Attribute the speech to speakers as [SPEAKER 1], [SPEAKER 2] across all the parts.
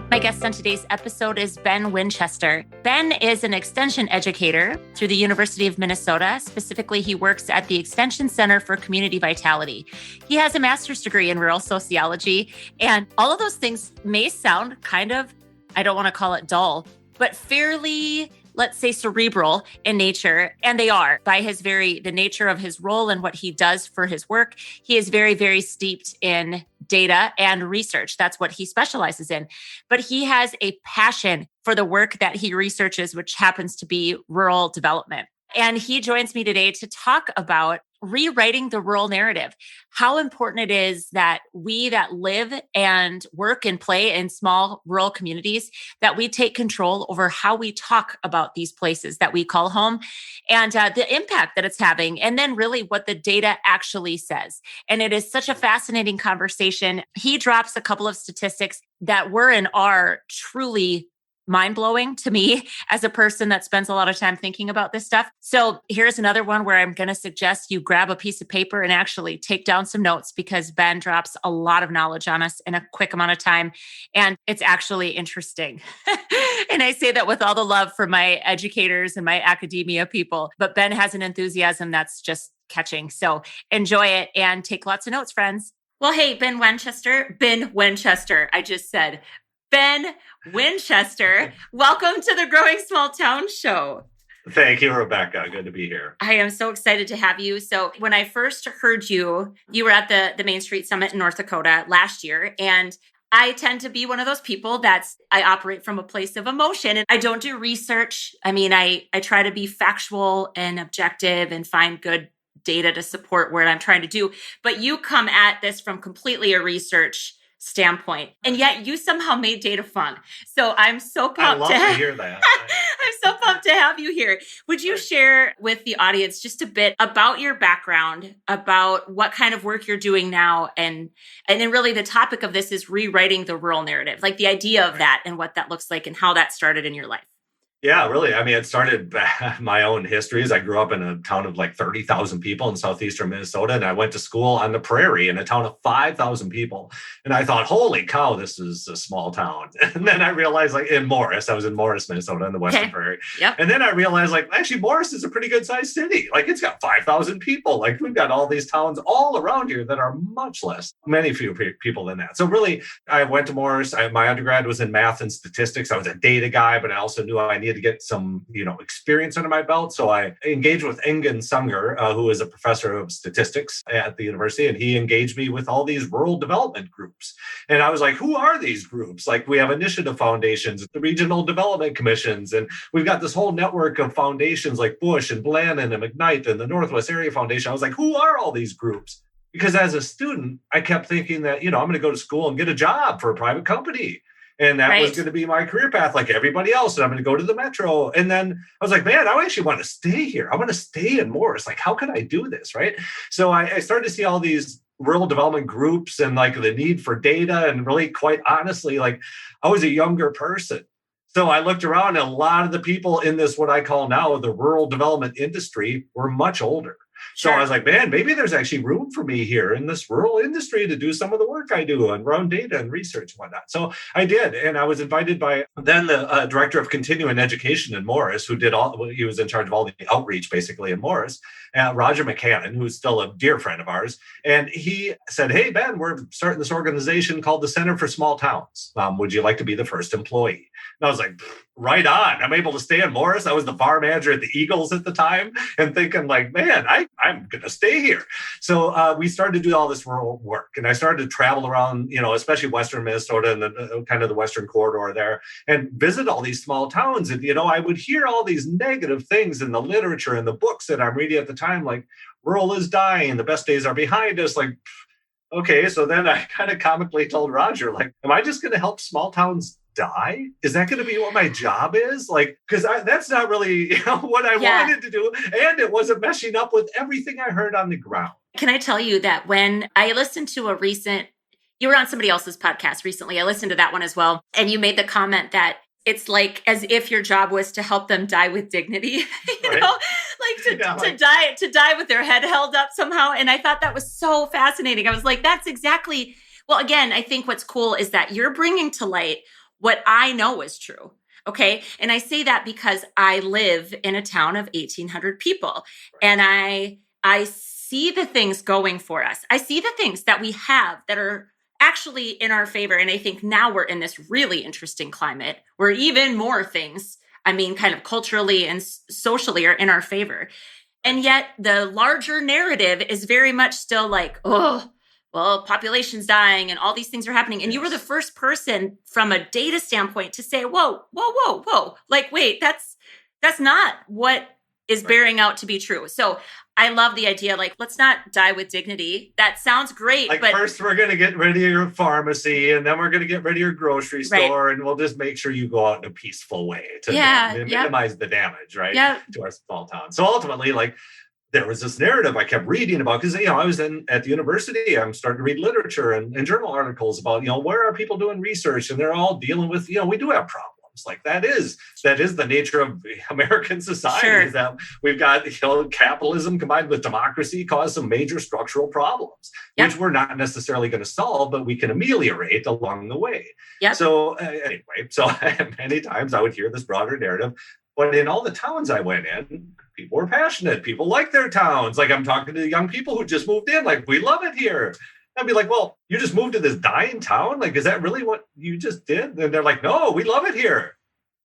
[SPEAKER 1] My guest on today's episode is Ben Winchester. Ben is an extension educator through the University of Minnesota. Specifically, he works at the Extension Center for Community Vitality. He has a master's degree in Rural Sociology, and all of those things may sound kind of, I don't want to call it dull, but fairly, let's say, cerebral in nature. And they are by the nature of his role and what he does for his work. He is very, very steeped in data and research. That's what he specializes in. But he has a passion for the work that he researches, which happens to be rural development. And he joins me today to talk about rewriting the rural narrative, how important it is that we that live and work and play in small rural communities, that we take control over how we talk about these places that we call home and the impact that it's having, and then really what the data actually says. And it is such a fascinating conversation. He drops a couple of statistics that were and are truly mind-blowing to me as a person that spends a lot of time thinking about this stuff. So here's another one where I'm going to suggest you grab a piece of paper and actually take down some notes, because Ben drops a lot of knowledge on us in a quick amount of time. And it's actually interesting. And I say that with all the love for my educators and my academia people, but Ben has an enthusiasm that's just catching. So enjoy it and take lots of notes, friends. Well, hey, Ben Winchester, I just said. Ben Winchester, welcome to the Growing Small Town Show.
[SPEAKER 2] Thank you, Rebecca. Good to be here.
[SPEAKER 1] I am so excited to have you. So when I first heard you were at the Main Street Summit in North Dakota last year. And I tend to be one of those people I operate from a place of emotion and I don't do research. I mean, I try to be factual and objective and find good data to support what I'm trying to do. But you come at this from completely a research standpoint, and yet you somehow made data fun. So I'm so pumped
[SPEAKER 2] to hear that.
[SPEAKER 1] I'm so pumped to have you here. Would you share with the audience just a bit about your background, about what kind of work you're doing now, and then really the topic of this is rewriting the rural narrative, like the idea of that and what that looks like and how that started in your life?
[SPEAKER 2] Yeah, really. I mean, it started my own histories. I grew up in a town of like 30,000 people in southeastern Minnesota, and I went to school on the prairie in a town of 5,000 people. And I thought, holy cow, this is a small town. And then I realized, like I was in Morris, Minnesota, in the Western Prairie.
[SPEAKER 1] Yep.
[SPEAKER 2] And then I realized, like, actually, Morris is a pretty good sized city. Like, it's got 5,000 people. Like, we've got all these towns all around here that are much less, few people than that. So really, I went to Morris. My undergrad was in math and statistics. I was a data guy, but I also knew I needed to get some, experience under my belt. So I engaged with Engen Sunger, who is a professor of statistics at the university, and he engaged me with all these rural development groups. And I was like, who are these groups? Like, we have initiative foundations, the regional development commissions, and we've got this whole network of foundations like Bush and Blanton and McKnight and the Northwest Area Foundation. I was like, who are all these groups? Because as a student, I kept thinking that, I'm going to go to school and get a job for a private company. And that was going to be my career path like everybody else. And I'm going to go to the metro. And then I was like, man, I actually want to stay here. I want to stay in Morris. Like, how can I do this? Right. So I started to see all these rural development groups and like the need for data. And really, quite honestly, like I was a younger person. So I looked around and a lot of the people in this, what I call now the rural development industry, were much older.
[SPEAKER 1] Sure.
[SPEAKER 2] So I was like, man, maybe there's actually room for me here in this rural industry to do some of the work I do and run data and research and whatnot. So I did. And I was invited by then the director of continuing education in Morris, he was in charge of all the outreach basically in Morris, Roger McCannon, who's still a dear friend of ours. And he said, hey, Ben, we're starting this organization called the Center for Small Towns. Would you like to be the first employee? And I was like, right on. I'm able to stay in Morris. I was the bar manager at the Eagles at the time and thinking like, man, I'm going to stay here. So we started to do all this rural work. And I started to travel around, especially Western Minnesota and the kind of the Western corridor there and visit all these small towns. And, I would hear all these negative things in the literature and the books that I'm reading at the time, like rural is dying. The best days are behind us. Like, okay. So then I kind of comically told Roger, like, am I just going to help small towns die? Is that going to be what my job is? Like, because that's not really what I wanted to do. And it wasn't meshing up with everything I heard on the ground.
[SPEAKER 1] Can I tell you that when I listened to you were on somebody else's podcast recently, I listened to that one as well. And you made the comment that it's like as if your job was to help them die with dignity, to die with their head held up somehow. And I thought that was so fascinating. I was like, that's exactly, well, again, I think what's cool is that you're bringing to light what I know is true. Okay. And I say that because I live in a town of 1,800 people, and I see the things going for us. I see the things that we have that are actually in our favor. And I think now we're in this really interesting climate where even more things, I mean, kind of culturally and socially, are in our favor. And yet the larger narrative is very much still like, oh, well, population's dying and all these things are happening. And you were the first person from a data standpoint to say, whoa, whoa, whoa, whoa. Like, wait, that's not what is bearing out to be true. So I love the idea, like, let's not die with dignity. That sounds great.
[SPEAKER 2] Like,
[SPEAKER 1] but
[SPEAKER 2] first we're going to get rid of your pharmacy, and then we're going to get rid of your grocery store, and we'll just make sure you go out in a peaceful way to minimize the damage, right? To our small town. So ultimately, like, there was this narrative I kept reading about, because, I was at the university, I'm starting to read literature and journal articles about, where are people doing research, and they're all dealing with, we do have problems. Like, that is the nature of American society, is that we've got, capitalism combined with democracy cause some major structural problems, which we're not necessarily going to solve, but we can ameliorate along the way. So anyway, many times I would hear this broader narrative, but in all the towns I went in, people were passionate. People like their towns. Like, I'm talking to the young people who just moved in, like, we love it here. I'd be like, well, you just moved to this dying town? Like, is that really what you just did? And they're like, no, we love it here.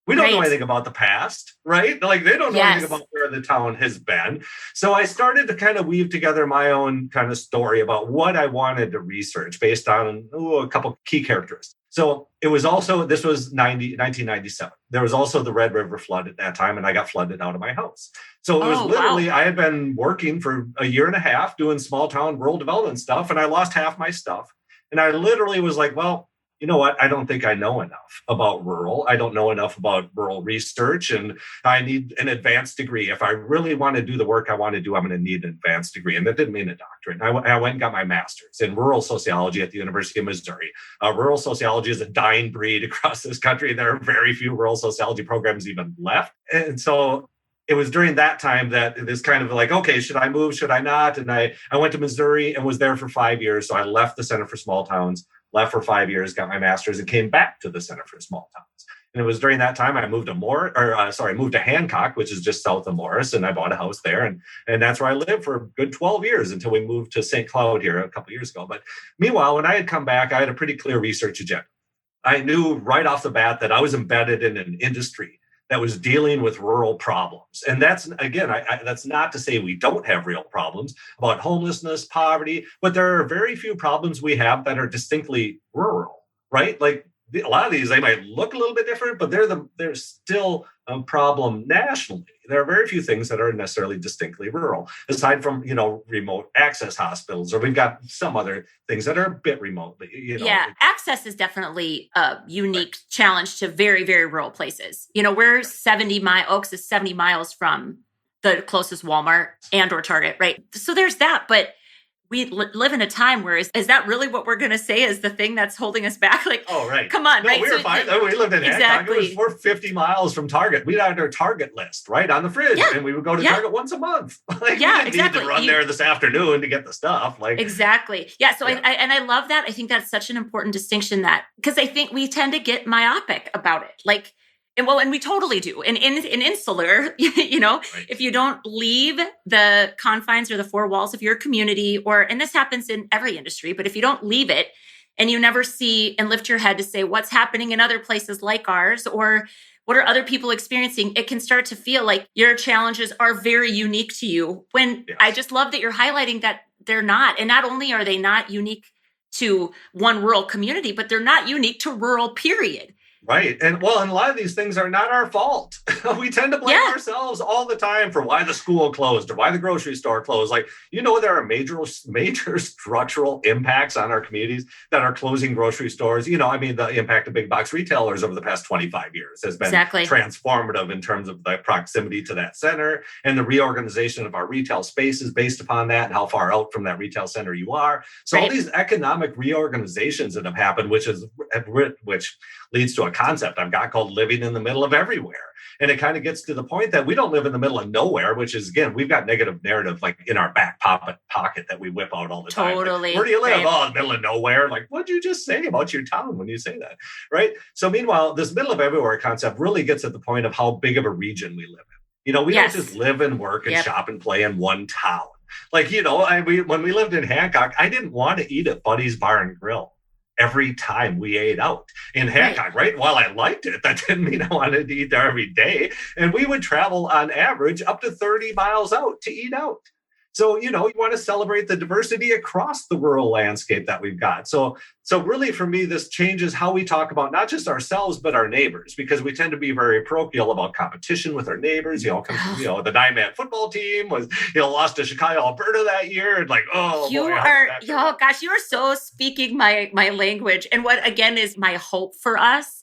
[SPEAKER 2] We don't know anything about the past, right? Like, they don't know anything about where the town has been. So I started to kind of weave together my own kind of story about what I wanted to research based on a couple key characteristics. So it was also, this was 1997. There was also the Red River flood at that time, and I got flooded out of my house. So it was literally, I had been working for a year and a half doing small town rural development stuff, and I lost half my stuff. And I literally was like, well, you know what? I don't think I know enough about rural. I don't know enough about rural research, and I need an advanced degree. If I really want to do the work I want to do, I'm going to need an advanced degree. And that didn't mean a doctorate. I went and got my master's in rural sociology at the University of Missouri. Rural sociology is a dying breed across this country. There are very few rural sociology programs even left. And so it was during that time that this kind of like, okay, should I move? Should I not? And I went to Missouri and was there for 5 years. So I left the Center for Small Towns, left for 5 years, got my master's, and came back to the Center for Small Towns. And it was during that time I moved to moved to Hancock, which is just south of Morris, and I bought a house there, and that's where I lived for a good 12 years until we moved to St. Cloud here a couple of years ago. But meanwhile, when I had come back, I had a pretty clear research agenda. I knew right off the bat that I was embedded in an industry that was dealing with rural problems. And that's, again, that's not to say we don't have real problems about homelessness, poverty, but there are very few problems we have that are distinctly rural, right? Like, a lot of these, they might look a little bit different, but they're still a problem nationally. There are very few things that are necessarily distinctly rural, aside from, remote access hospitals, or we've got some other things that are a bit remote. But,
[SPEAKER 1] access is definitely a unique challenge to very, very rural places. We're Oaks is 70 miles from the closest Walmart and or Target, right? So there's that, but we live in a time where is that really what we're going to say is the thing that's holding us back? Like, oh, right. Come on,
[SPEAKER 2] no, right? We were fine. We lived in Hancock. We're 50 miles from Target. We had our Target list right on the fridge, and we would go to Target once a month. Like, we didn't need to run there this afternoon to get the stuff. Like,
[SPEAKER 1] exactly. Yeah. So I love that. I think that's such an important distinction, because I think we tend to get myopic about it. Like, and we totally do. And in insular, if you don't leave the confines or the four walls of your community, and this happens in every industry, but if you don't leave it and you never see and lift your head to say what's happening in other places like ours, or what are other people experiencing, it can start to feel like your challenges are very unique to you. When I just love that you're highlighting that they're not. And not only are they not unique to one rural community, but they're not unique to rural, period.
[SPEAKER 2] Right. And a lot of these things are not our fault. We tend to blame ourselves all the time for why the school closed or why the grocery store closed. Like, there are major structural impacts on our communities that are closing grocery stores. The impact of big box retailers over the past 25 years has been transformative in terms of the proximity to that center and the reorganization of our retail spaces based upon that and how far out from that retail center you are. So all these economic reorganizations that have happened, which leads to a concept I've got called living in the middle of everywhere. And it kind of gets to the point that we don't live in the middle of nowhere, which is, again, we've got negative narrative like in our back pocket that we whip out all the time.
[SPEAKER 1] Totally.
[SPEAKER 2] Like, where do you live?
[SPEAKER 1] Right.
[SPEAKER 2] Oh, in the middle of nowhere. Like, what'd you just say about your town when you say that? Right. So meanwhile, this middle of everywhere concept really gets at the point of how big of a region we live in. You know, we don't just live and work and shop and play in one town. Like, you know, when we lived in Hancock, I didn't want to eat at Buddy's Bar and Grill every time we ate out in Hancock, right? While I liked it, that didn't mean I wanted to eat there every day. And we would travel on average up to 30 miles out to eat out. So, you know, you want to celebrate the diversity across the rural landscape that we've got. So really for me, this changes how we talk about not just ourselves, but our neighbors, because we tend to be very parochial about competition with our neighbors. You know, the 9-man football team was, lost to Chicago, Alberta that year. And like,
[SPEAKER 1] you are so speaking my language. And what, again, is my hope for us,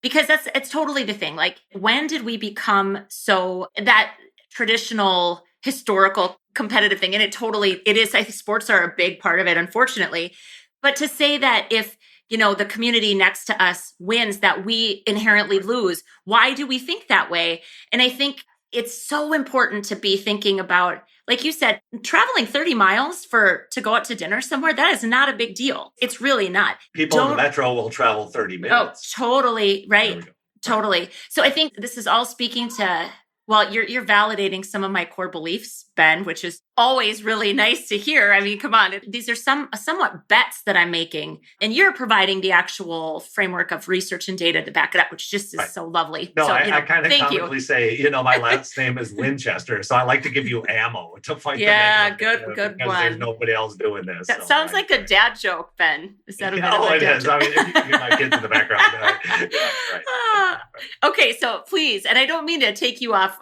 [SPEAKER 1] because it's totally the thing. Like, when did we become so that traditional historical competitive thing? And it is, I think sports are a big part of it, unfortunately. But to say that if, the community next to us wins, that we inherently lose, why do we think that way? And I think it's so important to be thinking about, like you said, traveling 30 miles to go out to dinner somewhere, that is not a big deal. It's really not.
[SPEAKER 2] People in the metro will travel 30 minutes.
[SPEAKER 1] Oh, totally. Right. Totally. So I think this is all speaking to, well, you're validating some of my core beliefs, Ben, which is always really nice to hear. I mean, come on. These are somewhat bets that I'm making, and you're providing the actual framework of research and data to back it up, which just is so lovely.
[SPEAKER 2] No,
[SPEAKER 1] so,
[SPEAKER 2] I kind of comically say, my last name is Winchester, so I like to give you ammo to fight the negative.
[SPEAKER 1] Good
[SPEAKER 2] because
[SPEAKER 1] one.
[SPEAKER 2] There's nobody else doing this.
[SPEAKER 1] That sounds like a dad joke, Ben. Is that a bit of a
[SPEAKER 2] it
[SPEAKER 1] dad
[SPEAKER 2] is.
[SPEAKER 1] joke?
[SPEAKER 2] I mean, if you can hear my kids in the background. Right.
[SPEAKER 1] Okay, so please, and I don't mean to take you off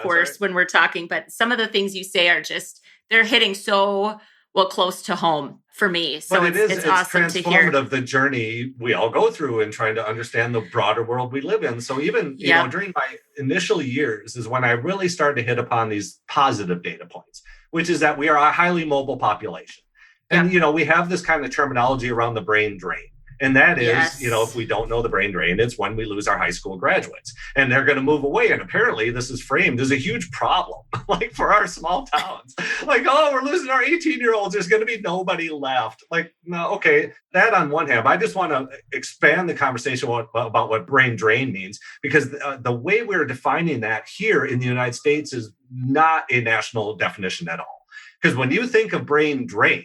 [SPEAKER 1] course when we're talking, but some of the things you say are just, they're hitting so close to home for me. So it's awesome to hear.
[SPEAKER 2] Transformative, the journey we all go through in trying to understand the broader world we live in. So even, during my initial years is when I really started to hit upon these positive data points, which is that we are a highly mobile population. And, we have this kind of terminology around the brain drain. And that is, if we don't know the brain drain, it's when we lose our high school graduates and they're going to move away. And apparently this is framed as a huge problem, like for our small towns, like, we're losing our 18-year-olds. There's going to be nobody left. Like, no, okay. That on one hand, I just want to expand the conversation about what brain drain means, because the way we're defining that here in the United States is not a national definition at all. Because when you think of brain drain,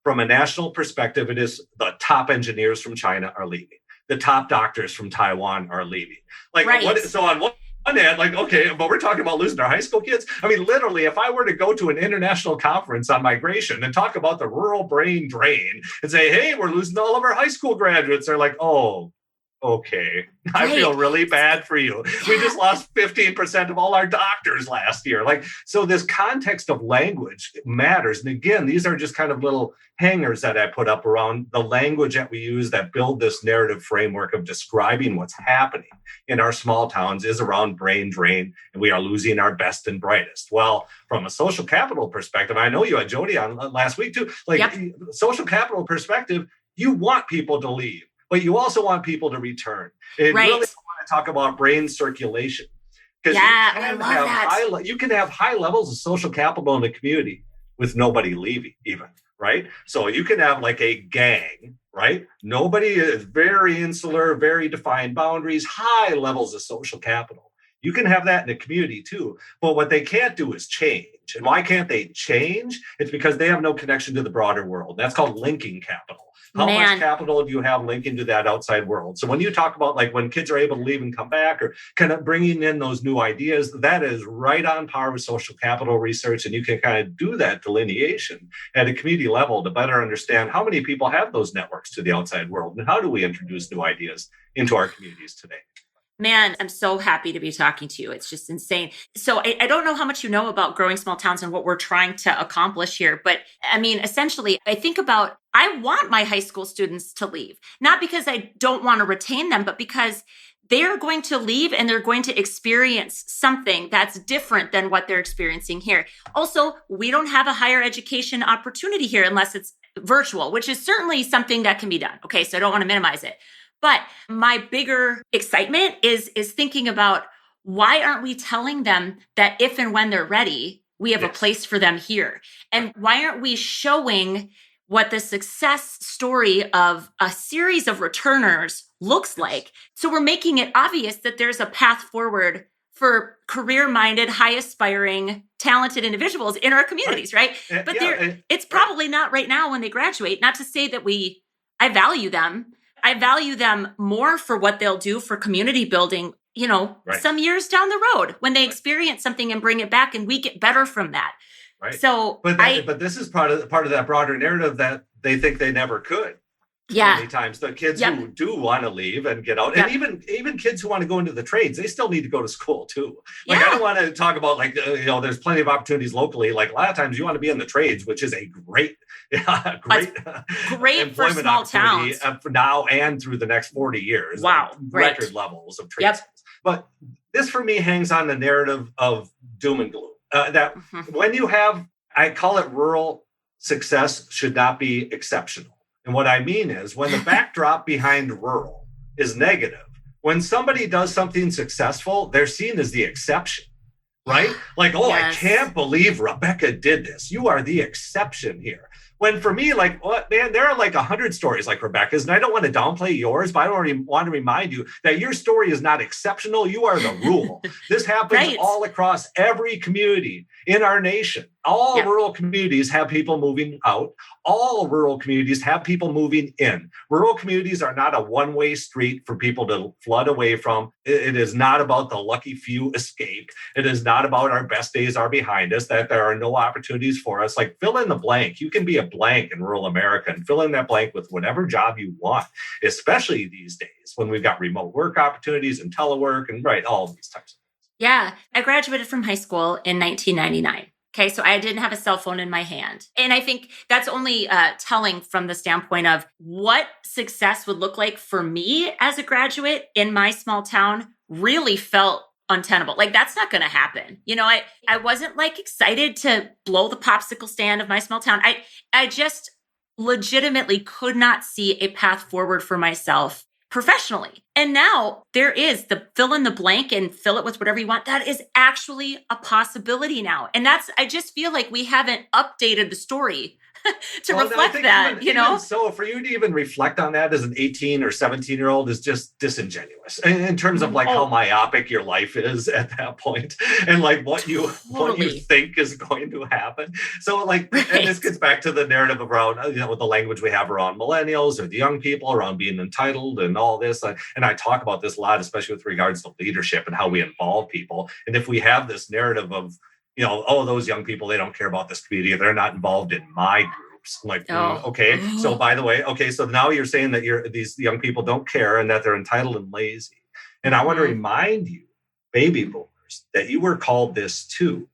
[SPEAKER 2] from a national perspective, it is the top engineers from China are leaving. The top doctors from Taiwan are leaving. So on one hand, but we're talking about losing our high school kids. I mean, literally, if I were to go to an international conference on migration and talk about the rural brain drain and say, hey, we're losing all of our high school graduates, they're like, oh, okay. I feel really bad for you. We just lost 15% of all our doctors last year. So this context of language matters. And again, these are just kind of little hangers that I put up around the language that we use that build this narrative framework of describing what's happening in our small towns is around brain drain, and we are losing our best and brightest. Well, from a social capital perspective, I know you had Jody on last week too, social capital perspective, you want people to leave, but you also want people to return. And really want to talk about brain circulation. Because you can have high levels of social capital in the community with nobody leaving even, right? So you can have like a gang, right? Nobody is very insular, very defined boundaries, high levels of social capital. You can have that in the community too. But what they can't do is change. And why can't they change? It's because they have no connection to the broader world. That's called linking capital. How much capital do you have linking to that outside world? So when you talk about when kids are able to leave and come back, or kind of bringing in those new ideas, that is right on par with social capital research. And you can kind of do that delineation at a community level to better understand how many people have those networks to the outside world, and how do we introduce new ideas into our communities today.
[SPEAKER 1] Man, I'm so happy to be talking to you. It's just insane. So I don't know how much you know about growing small towns and what we're trying to accomplish here. But I mean, essentially, I think about, I want my high school students to leave, not because I don't want to retain them, but because they're going to leave and they're going to experience something that's different than what they're experiencing here. Also, we don't have a higher education opportunity here unless it's virtual, which is certainly something that can be done. Okay, so I don't want to minimize it. But my bigger excitement is thinking about, why aren't we telling them that if and when they're ready, we have a place for them here? And why aren't we showing what the success story of a series of returners looks like? So we're making it obvious that there's a path forward for career-minded, high-aspiring, talented individuals in our communities, right? But it's probably not right now when they graduate. Not to say that I value them. I value them more for what they'll do for community building, some years down the road when they experience something and bring it back, and we get better from that.
[SPEAKER 2] Right.
[SPEAKER 1] So,
[SPEAKER 2] but this is part of that broader narrative that they think they never could.
[SPEAKER 1] Yeah.
[SPEAKER 2] Many times the kids who do want to leave and get out, and even kids who want to go into the trades, they still need to go to school too. Like I don't want to talk about there's plenty of opportunities locally. Like a lot of times you want to be in the trades, which is a great
[SPEAKER 1] for small towns
[SPEAKER 2] for now and through the next 40 years.
[SPEAKER 1] Wow,
[SPEAKER 2] record levels of trades. But this for me hangs on the narrative of doom and gloom. That when you have, I call it rural success should not be exceptional. And what I mean is when the backdrop behind rural is negative, when somebody does something successful, they're seen as the exception, right? Like, I can't believe Rebecca did this. You are the exception here. When for me, there are 100 stories like Rebecca's, and I don't want to downplay yours, but I don't want to remind you that your story is not exceptional. You are the rule. This happens all across every community in our nation. All rural communities have people moving out. All rural communities have people moving in. Rural communities are not a one-way street for people to flood away from. It is not about the lucky few escape. It is not about our best days are behind us, that there are no opportunities for us. Like, fill in the blank. You can be a blank in rural America and fill in that blank with whatever job you want, especially these days when we've got remote work opportunities and telework and all these types of things.
[SPEAKER 1] Yeah. I graduated from high school in 1999. Okay, so I didn't have a cell phone in my hand. And I think that's only telling from the standpoint of what success would look like for me as a graduate in my small town really felt untenable. Like, that's not going to happen. I wasn't excited to blow the popsicle stand of my small town. I just legitimately could not see a path forward for myself professionally. And now there is the fill in the blank and fill it with whatever you want. That is actually a possibility now. And I just feel like we haven't updated the story to reflect that,
[SPEAKER 2] even so for you to even reflect on that as an 18 or 17-year-old is just disingenuous in terms of how myopic your life is at that point and what you think is going to happen. So and this gets back to the narrative around, with the language we have around millennials or the young people around being entitled and all this. And I talk about this a lot, especially with regards to leadership and how we involve people. And if we have this narrative of, those young people, they don't care about this community. They're not involved in my groups. Okay. So by the way, so now you're saying that these young people don't care and that they're entitled and lazy. And I want to remind you, baby boomers, that you were called this too.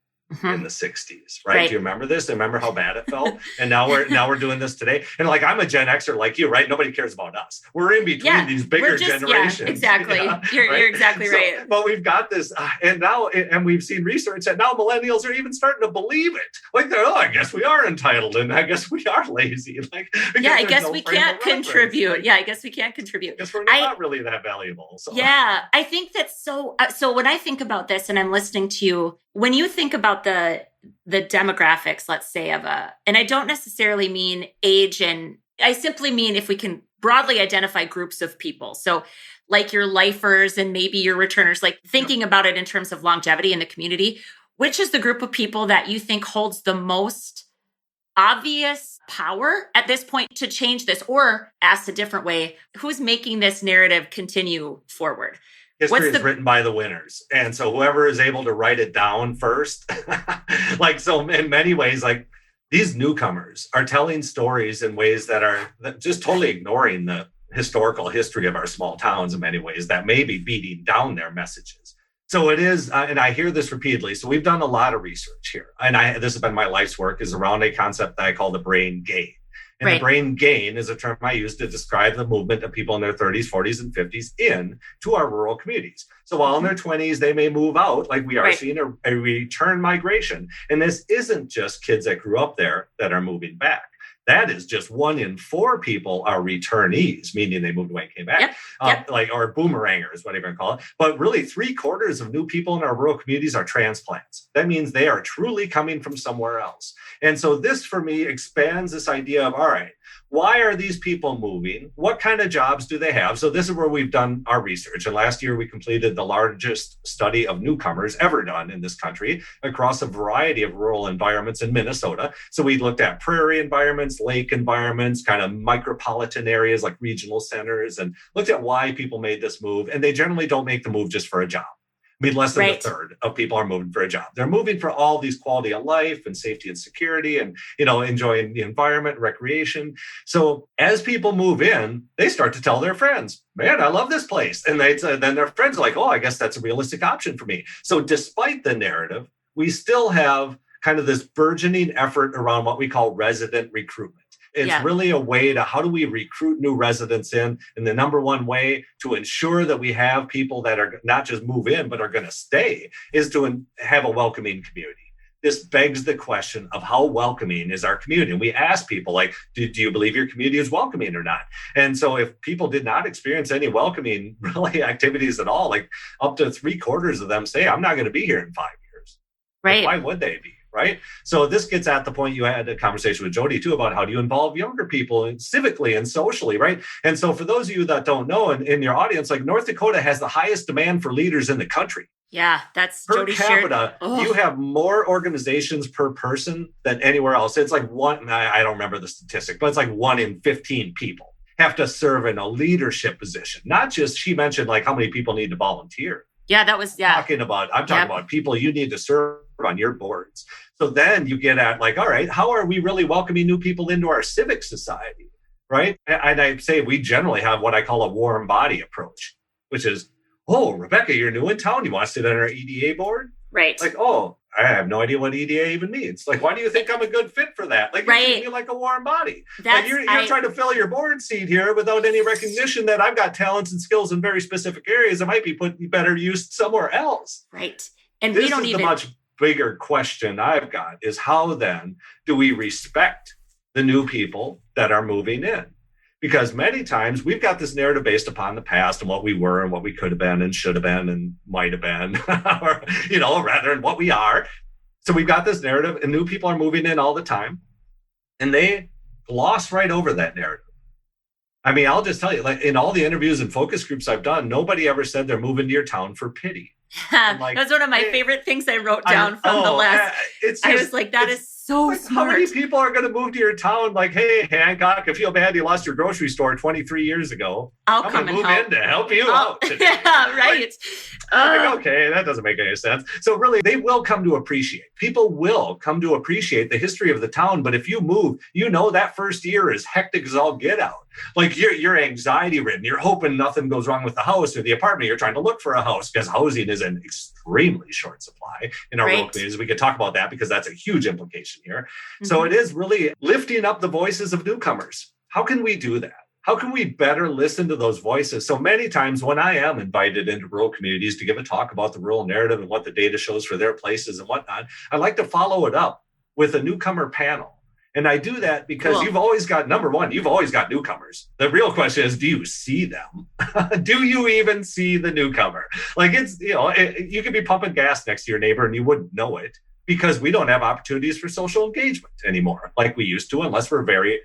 [SPEAKER 2] In the 60s, right? Do you remember this? Remember how bad it felt? And now we're doing this today. And I'm a Gen Xer like you, right? Nobody cares about us. We're in between these bigger generations.
[SPEAKER 1] Yeah, exactly. You're exactly right.
[SPEAKER 2] But we've got this, and we've seen research that now millennials are even starting to believe it. They're, I guess we are entitled, and I guess we are lazy.
[SPEAKER 1] I guess we can't contribute. Yeah, I guess we can't contribute.
[SPEAKER 2] Because we're not really that valuable. So.
[SPEAKER 1] Yeah, I think that's so. So when I think about this, and I'm listening to you, when you think about the demographics, let's say, and I don't necessarily mean age, and I simply mean if we can broadly identify groups of people. So like your lifers and maybe your returners, thinking about it in terms of longevity in the community, which is the group of people that you think holds the most obvious power at this point to change this? Or asked a different way, who's making this narrative continue forward?
[SPEAKER 2] History is written by the winners. And so whoever is able to write it down first, so in many ways, these newcomers are telling stories in ways that are just totally ignoring the historical history of our small towns in many ways that may be beating down their messages. So it is, and I hear this repeatedly. So we've done a lot of research here. And this has been my life's work, is around a concept that I call the brain gain. And the brain gain is a term I use to describe the movement of people in their 30s, 40s, and 50s into our rural communities. So while in their 20s, they may move out, we are seeing a return migration. And this isn't just kids that grew up there that are moving back. that is just 1 in 4 people are returnees, meaning they moved away and came back, or boomerangers, whatever you call it. But really 3/4 of new people in our rural communities are transplants. That means they are truly coming from somewhere else. And so this, for me, expands this idea of, all right, why are these people moving? What kind of jobs do they have? So this is where we've done our research. And last year, we completed the largest study of newcomers ever done in this country across a variety of rural environments in Minnesota. So we looked at prairie environments, lake environments, kind of micropolitan areas like regional centers, and looked at why people made this move. And they generally don't make the move just for a job. I mean, less than a third of people are moving for a job. They're moving for all these quality of life and safety and security and, enjoying the environment, recreation. So as people move in, they start to tell their friends, man, I love this place. And then their friends are like, oh, I guess that's a realistic option for me. So despite the narrative, we still have kind of this burgeoning effort around what we call resident recruitment. It's really a way to, how do we recruit new residents in? And the number one way to ensure that we have people that are not just move in, but are going to stay, is to have a welcoming community. This begs the question of how welcoming is our community? And we ask people, like, do you believe your community is welcoming or not? And so if people did not experience any welcoming really activities at all, like up to 3/4 of them say, I'm not going to be here in 5 years.
[SPEAKER 1] Right.
[SPEAKER 2] Like, why would they be? Right. So this gets at the point you had a conversation with Jody, too, about how do you involve younger people civically and socially. Right. And so for those of you that don't know, and in your audience, like North Dakota has the highest demand for leaders in the country.
[SPEAKER 1] Yeah, that's
[SPEAKER 2] per
[SPEAKER 1] Jody
[SPEAKER 2] capita. You have more organizations per person than anywhere else. It's like I don't remember the statistic, but it's like 1 in 15 people have to serve in a leadership position. Not just, she mentioned like how many people need to volunteer.
[SPEAKER 1] Yeah, that was,
[SPEAKER 2] I'm talking about people you need to serve on your boards. So then you get at like, all right, how are we really welcoming new people into our civic society, right? And I say we generally have what I call a warm body approach, which is, oh, Rebecca, you're new in town. You want to sit on our EDA board?
[SPEAKER 1] Right.
[SPEAKER 2] Like, oh, I have no idea what EDA even means. Like, why do you think I'm a good fit for that? Like, you treat me like a warm body. Like you're trying to fill your board seat here without any recognition that I've got talents and skills in very specific areas that might be put better use somewhere else.
[SPEAKER 1] Right. And
[SPEAKER 2] this is the much bigger question I've got is how then do we respect the new people that are moving in? Because many times we've got this narrative based upon the past and what we were and what we could have been and should have been and might have been, or, rather than what we are. So we've got this narrative and new people are moving in all the time and they gloss right over that narrative. I mean, I'll just tell you, like in all the interviews and focus groups I've done, nobody ever said they're moving to your town for pity.
[SPEAKER 1] Like, that's one of my favorite things I wrote down from the last. I was like, that is so like, smart.
[SPEAKER 2] How many people are going to move to your town? Like, hey, Hancock, I feel bad you lost your grocery store 23 years ago.
[SPEAKER 1] I'm going to
[SPEAKER 2] move in to help you out today.
[SPEAKER 1] Yeah, right.
[SPEAKER 2] Like, okay, that doesn't make any sense. So really, they will come to appreciate. People will come to appreciate the history of the town. But if you move, that first year is hectic as all get out. Like you're anxiety ridden. You're hoping nothing goes wrong with the house or the apartment. You're trying to look for a house because housing is an extremely short supply in our rural communities. We could talk about that because that's a huge implication here. Mm-hmm. So it is really lifting up the voices of newcomers. How can we do that? How can we better listen to those voices? So many times when I am invited into rural communities to give a talk about the rural narrative and what the data shows for their places and whatnot, I like to follow it up with a newcomer panel. And I do that because you've always got, number one, you've always got newcomers. The real question is, do you see them? Do you even see the newcomer? Like it's, you could be pumping gas next to your neighbor and you wouldn't know it because we don't have opportunities for social engagement anymore like we used to, unless we're very,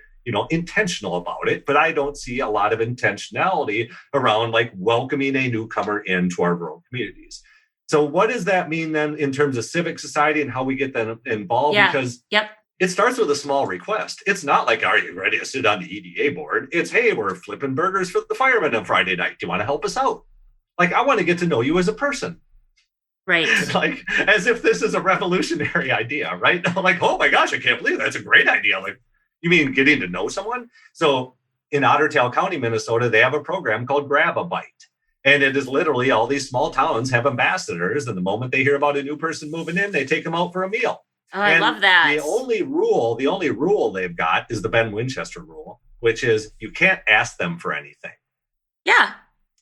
[SPEAKER 2] intentional about it. But I don't see a lot of intentionality around like welcoming a newcomer into our rural communities. So what does that mean then in terms of civic society and how we get them involved?
[SPEAKER 1] Yeah.
[SPEAKER 2] Because it starts with a small request. It's not like, are you ready to sit on the EDA board? It's, hey, we're flipping burgers for the firemen on Friday night. Do you want to help us out? Like, I want to get to know you as a person.
[SPEAKER 1] Right.
[SPEAKER 2] Like, as if this is a revolutionary idea, right? Like, oh my gosh, I can't believe that's a great idea. Like, you mean getting to know someone? So in Otter Tail County, Minnesota, they have a program called Grab a Bite. And it is literally all these small towns have ambassadors. And the moment they hear about a new person moving in, they take them out for a meal.
[SPEAKER 1] Oh, I love that.
[SPEAKER 2] The only rule they've got is the Ben Winchester rule, which is you can't ask them for anything.
[SPEAKER 1] Yeah.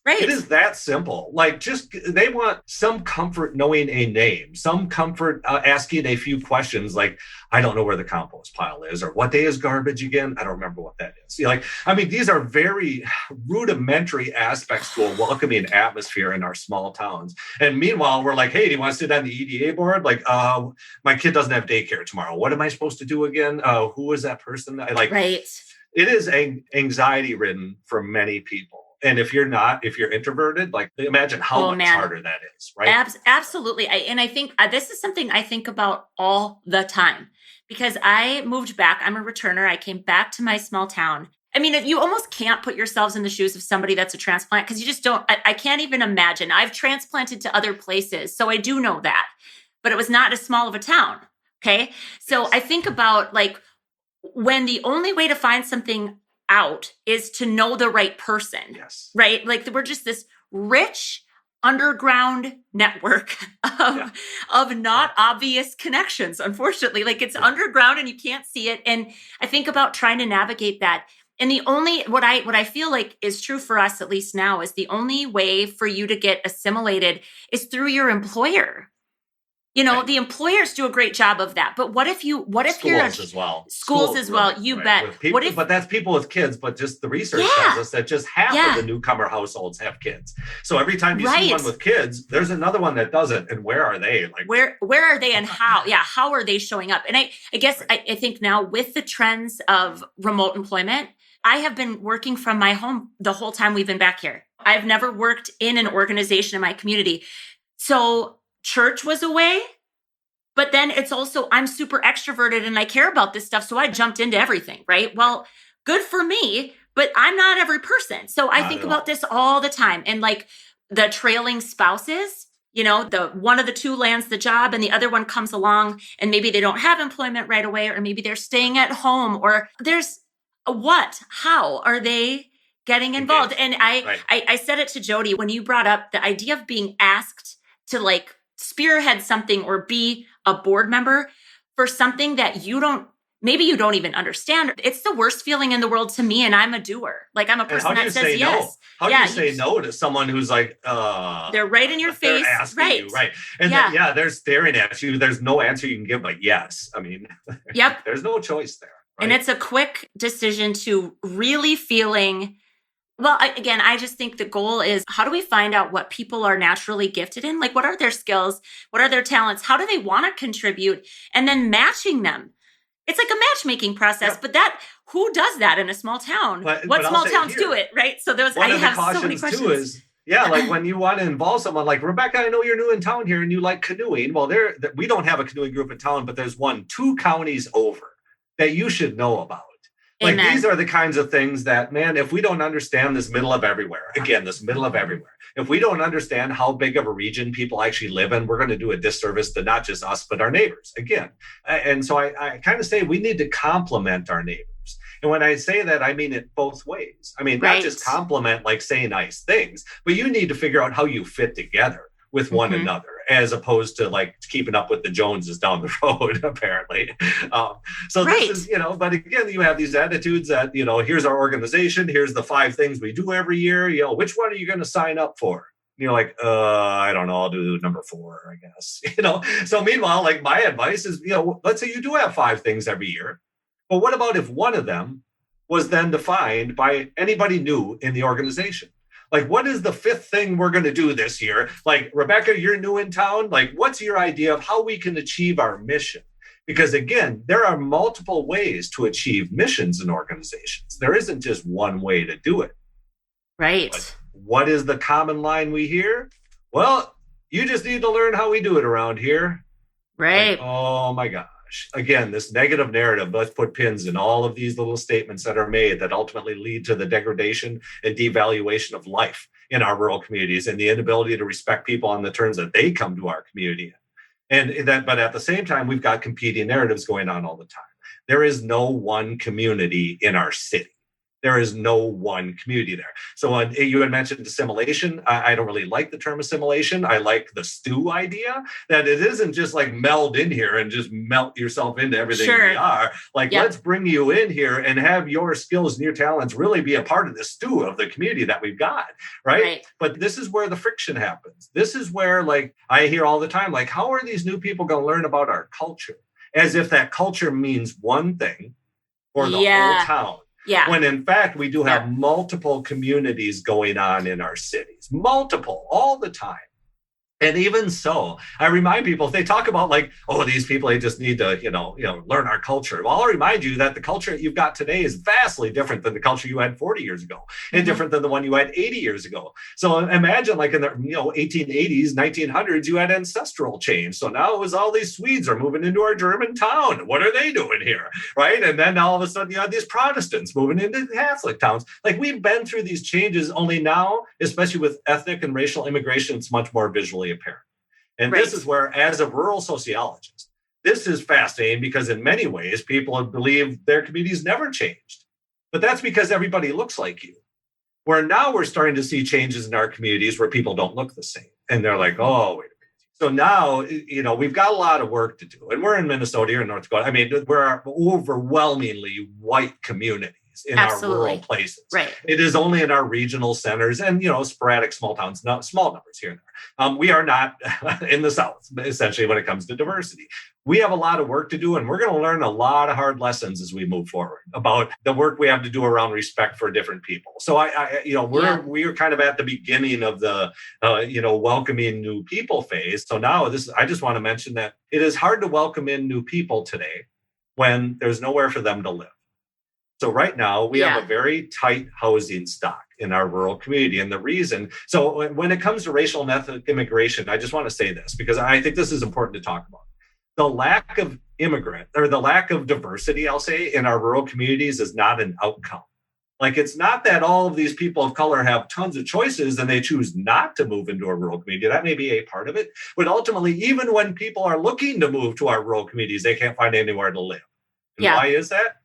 [SPEAKER 1] Right.
[SPEAKER 2] It is that simple. Like, just they want some comfort knowing a name, some comfort asking a few questions like, I don't know where the compost pile is, or what day is garbage again? I don't remember what that is. Like, I mean, these are very rudimentary aspects to a welcoming atmosphere in our small towns. And meanwhile, we're like, hey, do you want to sit on the EDA board? Like, my kid doesn't have daycare tomorrow. What am I supposed to do again? Who is that person?
[SPEAKER 1] Right.
[SPEAKER 2] It is anxiety ridden for many people. And if you're introverted, like, imagine how much harder that is, right?
[SPEAKER 1] Absolutely. I think this is something I think about all the time because I moved back. I'm a returner. I came back to my small town. I mean, you almost can't put yourselves in the shoes of somebody that's a transplant because you just don't. I can't even imagine. I've transplanted to other places, so I do know that. But it was not as small of a town. Okay. So I think about like when the only way to find something out is to know the right person.
[SPEAKER 2] Yes.
[SPEAKER 1] Right? Like we're just this rich underground network of not obvious connections, unfortunately. Like it's underground and you can't see it. And I think about trying to navigate that. And the only what I feel like is true for us, at least now, is the only way for you to get assimilated is through your employer. You know, the employers do a great job of that. But what if you're
[SPEAKER 2] as well?
[SPEAKER 1] Schools as well, you bet.
[SPEAKER 2] People, but that's people with kids. But just the research tells us that just half of the newcomer households have kids. So every time you see one with kids, there's another one that doesn't. And where are they? Like
[SPEAKER 1] where are they and how? Yeah, how are they showing up? And I guess I think now with the trends of remote employment, I have been working from my home the whole time we've been back here. I've never worked in an organization in my community. So church was away, but then it's also, I'm super extroverted and I care about this stuff. So I jumped into everything, right? Well, good for me, but I'm not every person. So I think about this all the time. And like the trailing spouses, you know, the one of the two lands the job and the other one comes along and maybe they don't have employment right away, or maybe they're staying at home, or there's how are they getting involved? And I said it to Jody when you brought up the idea of being asked to like spearhead something or be a board member for something that you don't even understand. It's the worst feeling in the world to me. And I'm a doer. Like I'm a person that says yes.
[SPEAKER 2] How do you say no to someone who's like,
[SPEAKER 1] they're right in your face.
[SPEAKER 2] Right. You, right. And then, they're staring at you. There's no answer you can give but yes. I mean, there's no choice there. Right?
[SPEAKER 1] And it's a quick decision to really feeling. Well, again, I just think the goal is how do we find out what people are naturally gifted in? Like, what are their skills? What are their talents? How do they want to contribute? And then matching them. It's like a matchmaking process, but who does that in a small town? What small towns do it, right? So I have so many questions.
[SPEAKER 2] Too is, like when you want to involve someone like Rebecca, I know you're new in town here and you like canoeing. Well, we don't have a canoeing group in town, but there's 2 counties over that you should know about. Like these are the kinds of things that, man, if we don't understand this middle of everywhere, if we don't understand how big of a region people actually live in, we're going to do a disservice to not just us, but our neighbors again. And so I kind of say we need to compliment our neighbors. And when I say that, I mean it both ways. I mean, not just compliment, like say nice things, but you need to figure out how you fit together with one another, as opposed to like keeping up with the Joneses down the road, apparently. This is, but again, you have these attitudes that, here's our organization, here's the 5 things we do every year, which one are you going to sign up for? And you're like, I don't know, I'll do number 4, I guess. So meanwhile, like my advice is, let's say you do have 5 things every year, but what about if one of them was then defined by anybody new in the organization? Like, what is the 5th thing we're going to do this year? Like, Rebecca, you're new in town. Like, what's your idea of how we can achieve our mission? Because again, there are multiple ways to achieve missions in organizations. There isn't just one way to do it.
[SPEAKER 1] Right.
[SPEAKER 2] But what is the common line we hear? Well, you just need to learn how we do it around here.
[SPEAKER 1] Right.
[SPEAKER 2] Like, oh my God. Again, this negative narrative, let's put pins in all of these little statements that are made that ultimately lead to the degradation and devaluation of life in our rural communities and the inability to respect people on the terms that they come to our community. But at the same time, we've got competing narratives going on all the time. There is no one community in our city. There is no one community there. So you had mentioned assimilation. I don't really like the term assimilation. I like the stew idea, that it isn't just like meld in here and just melt yourself into everything we are. Like, let's bring you in here and have your skills and your talents really be a part of the stew of the community that we've got, right? But this is where the friction happens. This is where, like, I hear all the time, like, how are these new people going to learn about our culture? As if that culture means one thing for the whole town.
[SPEAKER 1] Yeah.
[SPEAKER 2] When in fact, we do have multiple communities going on in our cities, multiple all the time. And even so, I remind people, if they talk about like, oh, these people, they just need to, learn our culture. Well, I'll remind you that the culture that you've got today is vastly different than the culture you had 40 years ago, and different than the one you had 80 years ago. So imagine like in the 1880s, 1900s, you had ancestral change. So now it was all these Swedes are moving into our German town. What are they doing here, right? And then all of a sudden you had these Protestants moving into Catholic towns. Like, we've been through these changes, only now, especially with ethnic and racial immigration, it's much more visually apparent. And this is where, as a rural sociologist, this is fascinating, because in many ways, people believe their communities never changed. But that's because everybody looks like you. Where now we're starting to see changes in our communities where people don't look the same. And they're like, oh, wait a minute. So now, we've got a lot of work to do. And we're in Minnesota or in North Dakota. I mean, we're overwhelmingly white communities in our rural places.
[SPEAKER 1] Right.
[SPEAKER 2] It is only in our regional centers and, sporadic small towns, small numbers here and there. We are not in the South, essentially, when it comes to diversity. We have a lot of work to do, and we're going to learn a lot of hard lessons as we move forward about the work we have to do around respect for different people. So we're kind of at the beginning of the, welcoming new people phase. So now I just want to mention that it is hard to welcome in new people today when there's nowhere for them to live. So right now, we have a very tight housing stock in our rural community. And the reason, so when it comes to racial and ethnic immigration, I just want to say this, because I think this is important to talk about. The lack of the lack of diversity, I'll say, in our rural communities is not an outcome. Like, it's not that all of these people of color have tons of choices and they choose not to move into a rural community. That may be a part of it. But ultimately, even when people are looking to move to our rural communities, they can't find anywhere to live. And why is that?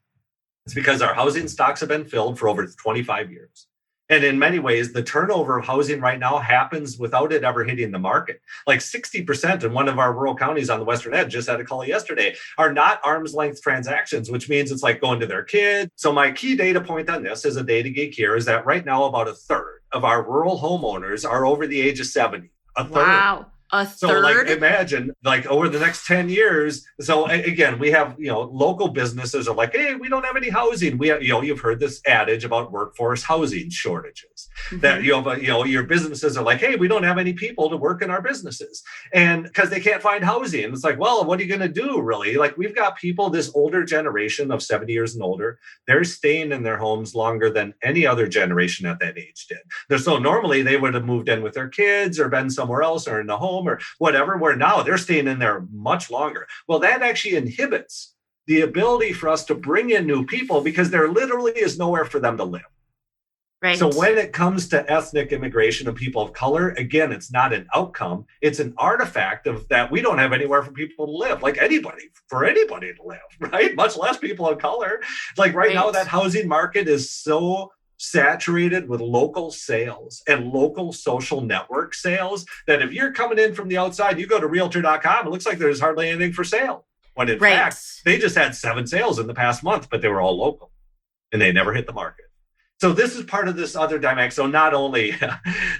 [SPEAKER 2] It's because our housing stocks have been filled for over 25 years. And in many ways, the turnover of housing right now happens without it ever hitting the market. Like 60% in one of our rural counties on the Western Edge, just had a call yesterday, are not arm's length transactions, which means it's like going to their kid. So my key data point on this as a data geek here is that right now, about a third of our rural homeowners are over the age of 70. A third.
[SPEAKER 1] Wow. A third?
[SPEAKER 2] So like, imagine like over the next 10 years. So again, we have, local businesses are like, hey, we don't have any housing. We have, you've heard this adage about workforce housing shortages, that, your businesses are like, hey, we don't have any people to work in our businesses. And because they can't find housing. It's like, well, what are you going to do really? Like, we've got people, this older generation of 70 years and older, they're staying in their homes longer than any other generation at that age did. So normally they would have moved in with their kids or been somewhere else or in the home or whatever, where now they're staying in there much longer. Well, that actually inhibits the ability for us to bring in new people because there literally is nowhere for them to live.
[SPEAKER 1] Right.
[SPEAKER 2] So when it comes to ethnic immigration and people of color, again, it's not an outcome. It's an artifact of that we don't have anywhere for people to live, like for anybody to live, right? Much less people of color. Like right now, that housing market is so saturated with local sales and local social network sales that if you're coming in from the outside, you go to realtor.com, it looks like there's hardly anything for sale. When in fact, they just had 7 sales in the past month, but they were all local and they never hit the market. So this is part of this other dynamic. So not only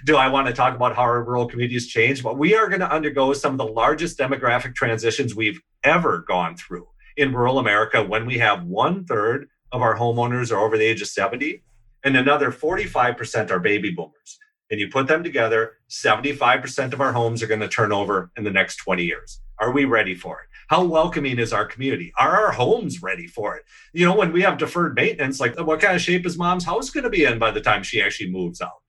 [SPEAKER 2] do I want to talk about how our rural communities change, but we are going to undergo some of the largest demographic transitions we've ever gone through in rural America when we have 1/3 of our homeowners are over the age of 70 and another 45% are baby boomers. And you put them together, 75% of our homes are going to turn over in the next 20 years. Are we ready for it? How welcoming is our community? Are our homes ready for it? When we have deferred maintenance, like what kind of shape is mom's house going to be in by the time she actually moves out?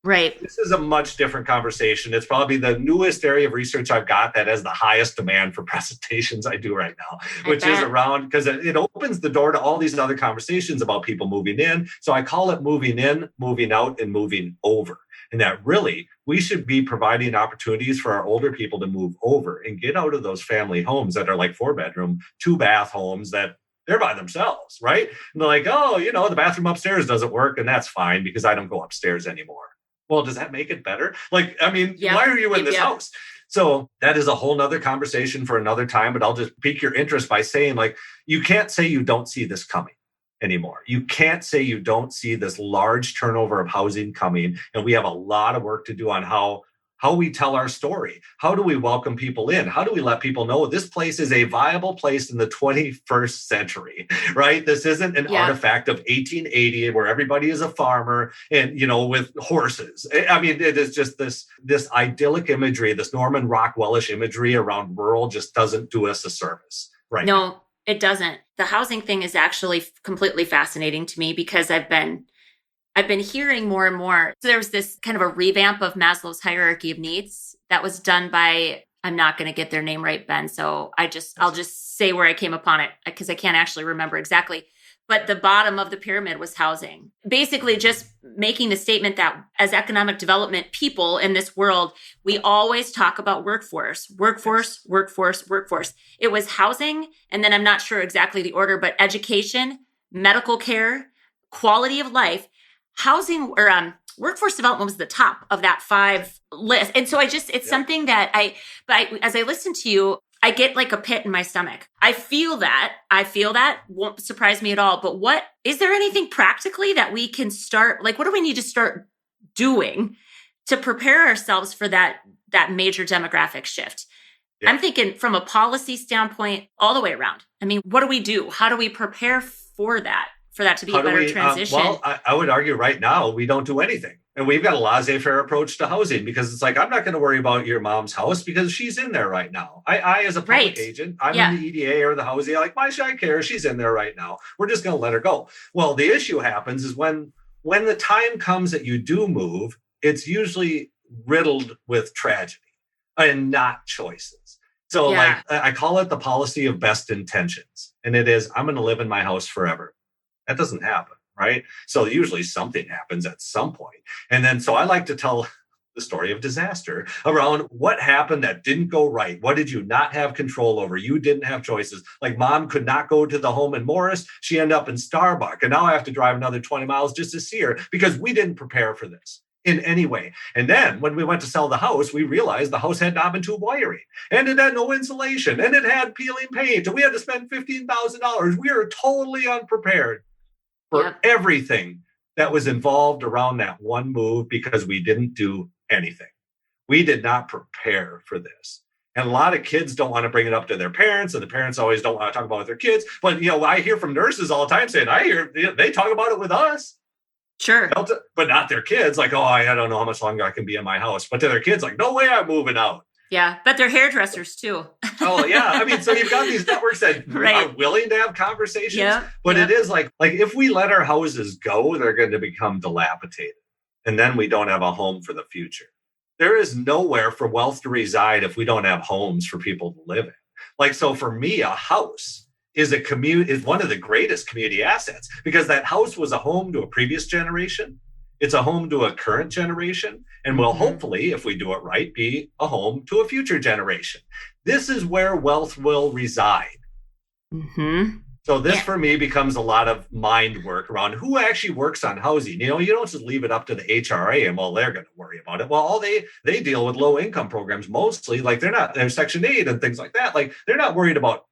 [SPEAKER 1] Right.
[SPEAKER 2] This is a much different conversation. It's probably the newest area of research I've got that has the highest demand for presentations I do right now, which is around, because it opens the door to all these other conversations about people moving in. So I call it moving in, moving out, and moving over. And that really, we should be providing opportunities for our older people to move over and get out of those family homes that are like 4-bedroom, 2-bath homes that They're by themselves, right? And they're like, oh, the bathroom upstairs doesn't work, and that's fine because I don't go upstairs anymore. Well, does that make it better? Why are you in this house? So that is a whole nother conversation for another time, but I'll just pique your interest by saying, you can't say you don't see this coming anymore. You can't say you don't see this large turnover of housing coming. And we have a lot of work to do on how we tell our story. How do we welcome people in? How do we let people know this place is a viable place in the 21st century, right? This isn't an artifact of 1880 where everybody is a farmer and, with horses. I mean, it is just this idyllic imagery, this Norman Rockwellish imagery around rural just doesn't do us a service, right?
[SPEAKER 1] No, it doesn't. The housing thing is actually completely fascinating to me because I've been hearing more and more. So there was this kind of a revamp of Maslow's hierarchy of needs that was done by, I'm not going to get their name right, Ben. So I'll just say where I came upon it because I can't actually remember exactly. But the bottom of the pyramid was housing. Basically just making the statement that as economic development people in this world, we always talk about workforce. It was housing. And then I'm not sure exactly the order, but education, medical care, quality of life. Housing or workforce development was the top of that 5 list. And so it's something that as I listen to you, I get like a pit in my stomach. I feel that won't surprise me at all. But is there anything practically that we can start? What do we need to start doing to prepare ourselves for that major demographic shift? Yeah. I'm thinking from a policy standpoint all the way around. I mean, what do we do? How do we prepare for that? For that to be a better transition?
[SPEAKER 2] I would argue right now, we don't do anything. And we've got a laissez-faire approach to housing because it's I'm not going to worry about your mom's house because she's in there right now. I as a public agent, I'm in the EDA or the housing. Why should I care? She's in there right now. We're just going to let her go. Well, the issue happens is when the time comes that you do move, it's usually riddled with tragedy and not choices. So I call it the policy of best intentions. And it is, I'm going to live in my house forever. That doesn't happen, right? So usually something happens at some point. And then, so I like to tell the story of disaster around what happened that didn't go right. What did you not have control over? You didn't have choices. Mom could not go to the home in Morris. She ended up in Starbuck. And now I have to drive another 20 miles just to see her because we didn't prepare for this in any way. And then when we went to sell the house, we realized the house had knob and tube wiring and it had no insulation and it had peeling paint and we had to spend $15,000. We were totally unprepared for everything that was involved around that one move because we didn't do anything. We did not prepare for this. And a lot of kids don't want to bring it up to their parents, and the parents always don't want to talk about it with their kids. But, I hear from nurses all the time saying, they talk about it with us.
[SPEAKER 1] Sure.
[SPEAKER 2] But not their kids. I don't know how much longer I can be in my house. But to their kids, no way I'm moving out.
[SPEAKER 1] Yeah, but they're hairdressers too.
[SPEAKER 2] Oh, yeah. I mean, so you've got these networks that are willing to have conversations, but it is if we let our houses go, they're going to become dilapidated. And then we don't have a home for the future. There is nowhere for wealth to reside if we don't have homes for people to live in. So for me, a house is one of the greatest community assets because that house was a home to a previous generation. It's a home to a current generation and will hopefully, if we do it right, be a home to a future generation. This is where wealth will reside.
[SPEAKER 1] Mm-hmm.
[SPEAKER 2] So this for me becomes a lot of mind work around who actually works on housing. You don't just leave it up to the HRA and they're going to worry about it. Well, all they deal with low income programs mostly. They're Section 8 and things like that. They're not worried about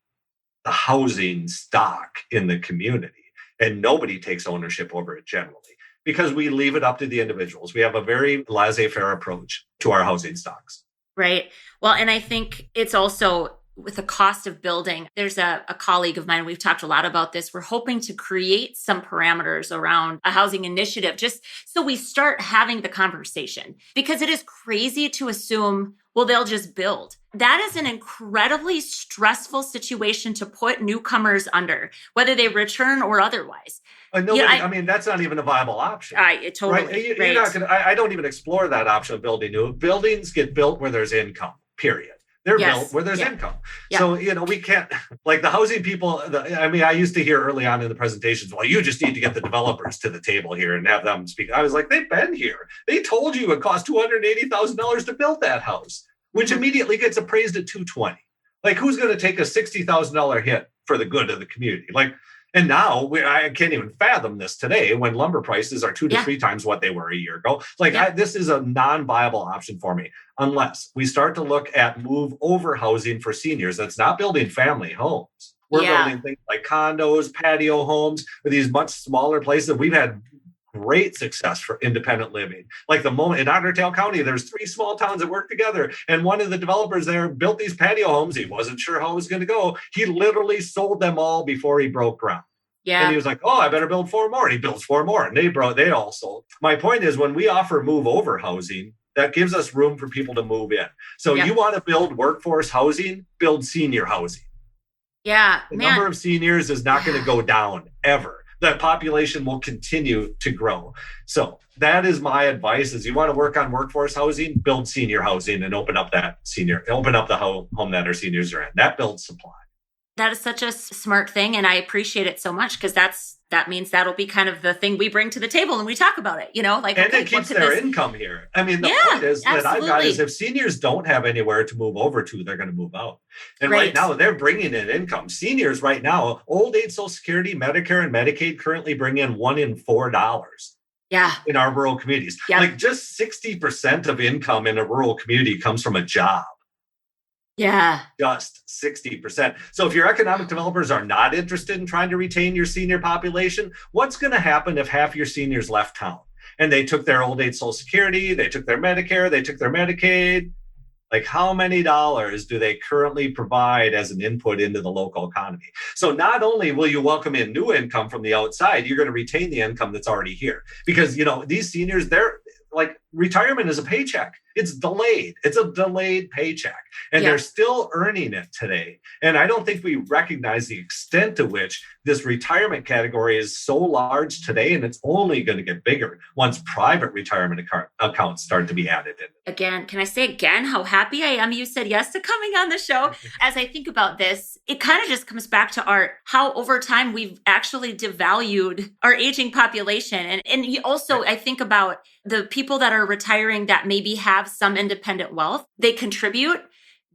[SPEAKER 2] the housing stock in the community, and nobody takes ownership over it generally. Because we leave it up to the individuals. We have a very laissez-faire approach to our housing stocks.
[SPEAKER 1] Right. Well, and I think it's also with the cost of building. There's a colleague of mine, we've talked a lot about this. We're hoping to create some parameters around a housing initiative just so we start having the conversation. Because it is crazy to assume, they'll just build. That is an incredibly stressful situation to put newcomers under, whether they return or otherwise.
[SPEAKER 2] That's not even a viable option.
[SPEAKER 1] Totally.
[SPEAKER 2] Right? You're not gonna, I don't even explore that option of building new. Buildings get built where there's income, period. They're built where there's income. Yeah. So, we can't, the housing people, I used to hear early on in the presentations, you just need to get the developers to the table here and have them speak. I was like, they've been here. They told you it cost $280,000 to build that house, which immediately gets appraised at $220,000. Who's going to take a $60,000 hit for the good of the community. And now I can't even fathom this today when lumber prices are 2 to 3 times what they were a year ago. This is a non-viable option for me unless we start to look at move over housing for seniors. That's not building family homes. We're building things like condos, patio homes, or these much smaller places. We've had great success for independent living. Like the moment in Otter Tail County, there's 3 small towns that work together. And one of the developers there built these patio homes. He wasn't sure how it was going to go. He literally sold them all before he broke ground.
[SPEAKER 1] Yeah.
[SPEAKER 2] And he was like, oh, I better build 4 more. And he builds 4 more. And they all sold. My point is, when we offer move over housing, that gives us room for people to move in. So you want to build workforce housing, build senior housing.
[SPEAKER 1] Yeah.
[SPEAKER 2] The number of seniors is not going to go down ever. The population will continue to grow. So that is my advice: is you want to work on workforce housing, build senior housing and open up the home that our seniors are in. That builds supply.
[SPEAKER 1] That is such a smart thing. And I appreciate it so much, because that means that'll be kind of the thing we bring to the table and we talk about it, and
[SPEAKER 2] it keeps their income here. I mean, the point is that I've got is if seniors don't have anywhere to move over to, they're going to move out. And right now they're bringing in income. Seniors right now, old age Social Security, Medicare, and Medicaid currently bring in $1 in $4.
[SPEAKER 1] Yeah.
[SPEAKER 2] In our rural communities. Like just 60% of income in a rural community comes from a job.
[SPEAKER 1] Yeah.
[SPEAKER 2] Just 60%. So if your economic developers are not interested in trying to retain your senior population, what's going to happen if half your seniors left town and they took their old age Social Security, they took their Medicare, they took their Medicaid? Like, how many dollars do they currently provide as an input into the local economy? So not only will you welcome in new income from the outside, you're going to retain the income that's already here. Because, these seniors, they're like, retirement is a paycheck. It's delayed. It's a delayed paycheck. And they're still earning it today. And I don't think we recognize the extent to which this retirement category is so large today. And it's only going to get bigger once private retirement accounts start to be added in.
[SPEAKER 1] Again, can I say again how happy I am you said yes to coming on the show? As I think about this, it kind of just comes back to how over time we've actually devalued our aging population. And also, I think about the people that are retiring that maybe have some independent wealth. They contribute,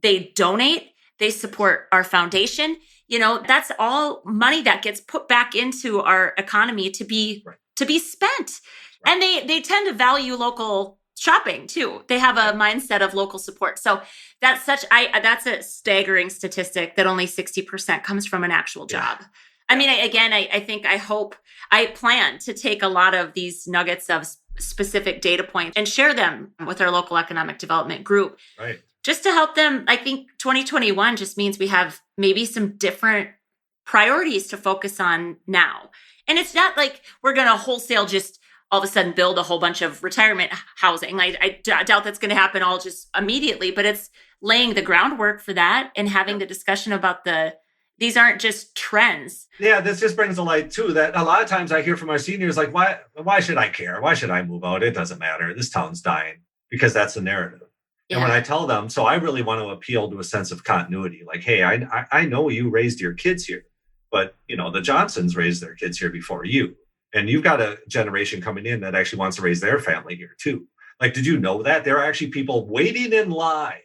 [SPEAKER 1] they donate, they support our foundation. That's all money that gets put back into our economy to be spent. Right. And they tend to value local shopping too. They have a mindset of local support. So that's that's a staggering statistic that only 60% comes from an actual job. I mean, again, I plan to take a lot of these nuggets of specific data points and share them with our local economic development group.
[SPEAKER 2] Right.
[SPEAKER 1] Just to help them. I think 2021 just means we have maybe some different priorities to focus on now. And it's not like we're going to wholesale just all of a sudden build a whole bunch of retirement housing. I doubt that's going to happen all just immediately, but it's laying the groundwork for that and having the discussion about these aren't just trends. Yeah,
[SPEAKER 2] this just brings to light too that a lot of times I hear from our seniors like, why should I care? Why should I move out? It doesn't matter. This town's dying, because that's the narrative. Yeah. And when I tell them, so I really want to appeal to a sense of continuity. Like, hey, I know you raised your kids here, but the Johnsons raised their kids here before you. And you've got a generation coming in that actually wants to raise their family here too. Like, did you know that? There are actually people waiting in line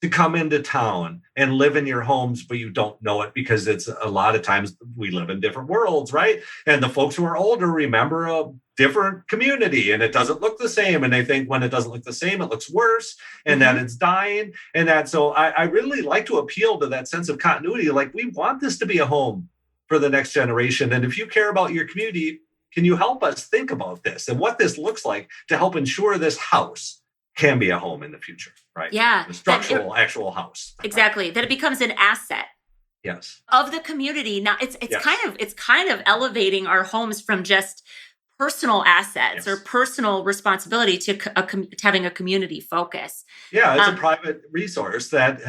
[SPEAKER 2] to come into town and live in your homes, but you don't know it because it's a lot of times we live in different worlds, right? And the folks who are older remember a different community and it doesn't look the same. And they think when it doesn't look the same, it looks worse and that it's dying. And so I really like to appeal to that sense of continuity. Like, we want this to be a home for the next generation. And if you care about your community, can you help us think about this and what this looks like to help ensure this house can be a home in the future, right?
[SPEAKER 1] Yeah.
[SPEAKER 2] A structural, actual house.
[SPEAKER 1] Exactly. Right? That it becomes an asset.
[SPEAKER 2] Yes.
[SPEAKER 1] Of the community. Now it's kind of elevating our homes from just personal assets or personal responsibility to having a community focus.
[SPEAKER 2] Yeah, it's a private resource that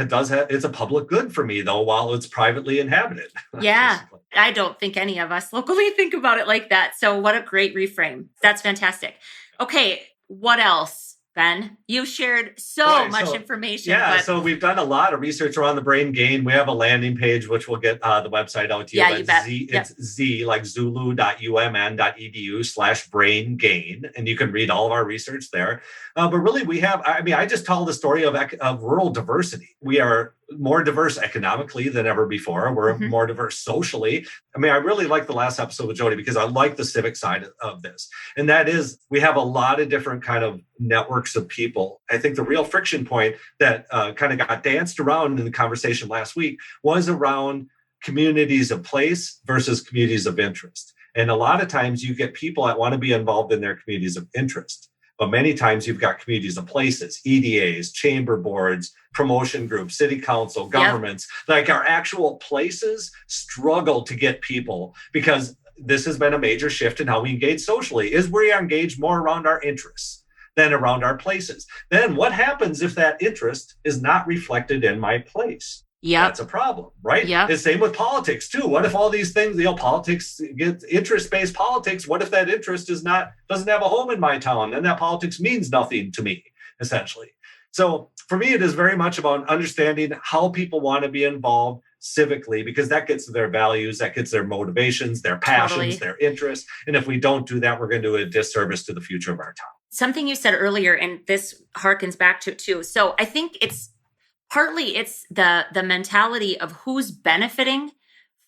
[SPEAKER 2] it's a public good for me, though, while it's privately inhabited.
[SPEAKER 1] Yeah, I don't think any of us locally think about it like that. So what a great reframe. That's fantastic. Okay, what else? Ben, you shared so much information.
[SPEAKER 2] Yeah, so we've done a lot of research around the brain gain. We have a landing page, which we'll get the website out to you.
[SPEAKER 1] Yeah, you bet.
[SPEAKER 2] It's Z, like Zulu.umn.edu/brain gain. And you can read all of our research there. But really, I just tell the story of rural diversity. We are more diverse economically than ever before. We're more diverse socially. I mean, I really like the last episode with Jody because I like the civic side of this. And that is, we have a lot of different kind of networks of people. I think the real friction point that kind of got danced around in the conversation last week was around communities of place versus communities of interest. And a lot of times you get people that want to be involved in their communities of interest. But many times you've got communities of places, EDAs, chamber boards, promotion groups, city council, governments, like our actual places struggle to get people because this has been a major shift in how we engage socially, is we are engaged more around our interests than around our places. Then what happens if that interest is not reflected in my place?
[SPEAKER 1] Yeah,
[SPEAKER 2] that's a problem, right?
[SPEAKER 1] Yeah.
[SPEAKER 2] The same with politics too. What if all these things, politics get interest-based politics? What if that interest doesn't have a home in my town? Then that politics means nothing to me, essentially. So for me, it is very much about understanding how people want to be involved civically, because that gets to their values, that gets their motivations, their passions, their interests. And if we don't do that, we're going to do a disservice to the future of our town.
[SPEAKER 1] Something you said earlier, and this harkens back to it too. So I think partly it's the mentality of who's benefiting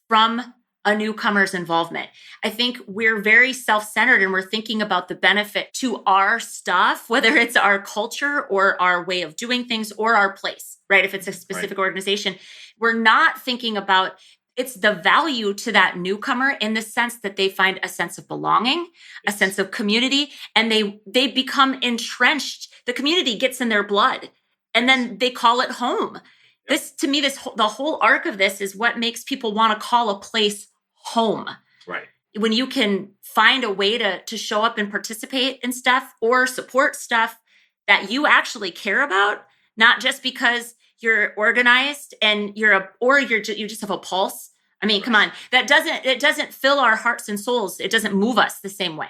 [SPEAKER 1] from a newcomer's involvement. I think we're very self-centered and we're thinking about the benefit to our stuff, whether it's our culture or our way of doing things or our place, right? If it's a specific organization, we're not thinking about it's the value to that newcomer in the sense that they find a sense of belonging, a sense of community, and they become entrenched. The community gets in their blood. And then they call it home. This, to me, the whole arc of this is what makes people want to call a place home.
[SPEAKER 2] Right.
[SPEAKER 1] When you can find a way to show up and participate in stuff or support stuff that you actually care about, not just because you're organized and you just have a pulse. I mean, come on, it doesn't fill our hearts and souls. It doesn't move us the same way.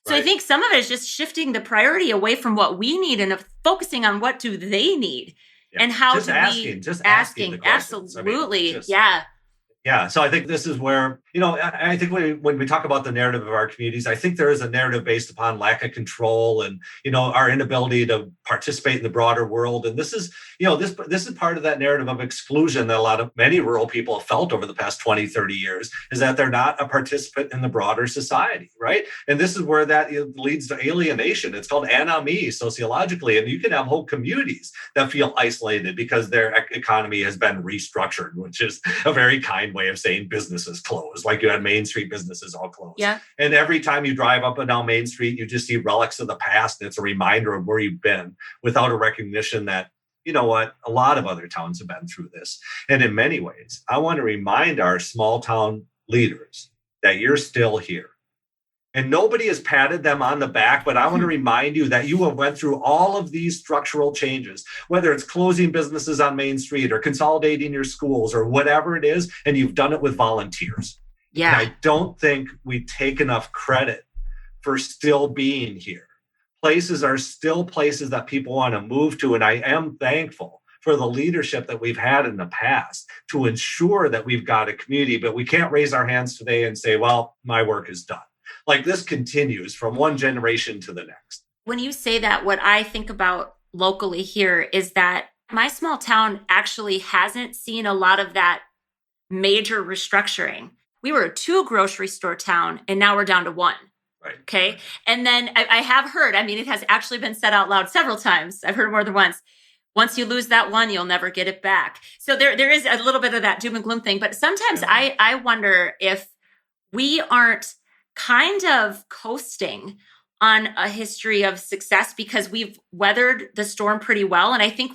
[SPEAKER 1] So I think some of it is just shifting the priority away from what we need and focusing on what do they need and how
[SPEAKER 2] just
[SPEAKER 1] do
[SPEAKER 2] asking,
[SPEAKER 1] we
[SPEAKER 2] just asking.
[SPEAKER 1] Absolutely.
[SPEAKER 2] Yeah. So I think this is where, I think when we talk about the narrative of our communities, I think there is a narrative based upon lack of control and, our inability to participate in the broader world. And this is, this is part of that narrative of exclusion that many rural people have felt over the past 20, 30 years, is that they're not a participant in the broader society, right? And this is where that leads to alienation. It's called anomie sociologically. And you can have whole communities that feel isolated because their economy has been restructured, which is a very kind way of saying businesses closed, like you had Main Street businesses all closed.
[SPEAKER 1] Yeah.
[SPEAKER 2] And every time you drive up and down Main Street, you just see relics of the past. And it's a reminder of where you've been without a recognition that, a lot of other towns have been through this. And in many ways, I want to remind our small town leaders that you're still here. And nobody has patted them on the back, but I want to remind you that you have went through all of these structural changes, whether it's closing businesses on Main Street or consolidating your schools or whatever it is, and you've done it with volunteers.
[SPEAKER 1] Yeah.
[SPEAKER 2] And I don't think we take enough credit for still being here. Places are still places that people want to move to, and I am thankful for the leadership that we've had in the past to ensure that we've got a community, but we can't raise our hands today and say, well, my work is done. Like this continues from one generation to the next.
[SPEAKER 1] When you say that, what I think about locally here is that my small town actually hasn't seen a lot of that major restructuring. We were a 2 grocery store town and now we're down to 1.
[SPEAKER 2] Right.
[SPEAKER 1] Okay. And then I have heard, it has actually been said out loud several times. I've heard it more than once. Once you lose that one, you'll never get it back. So there is a little bit of that doom and gloom thing. But sometimes I wonder if we aren't kind of coasting on a history of success because we've weathered the storm pretty well. And I think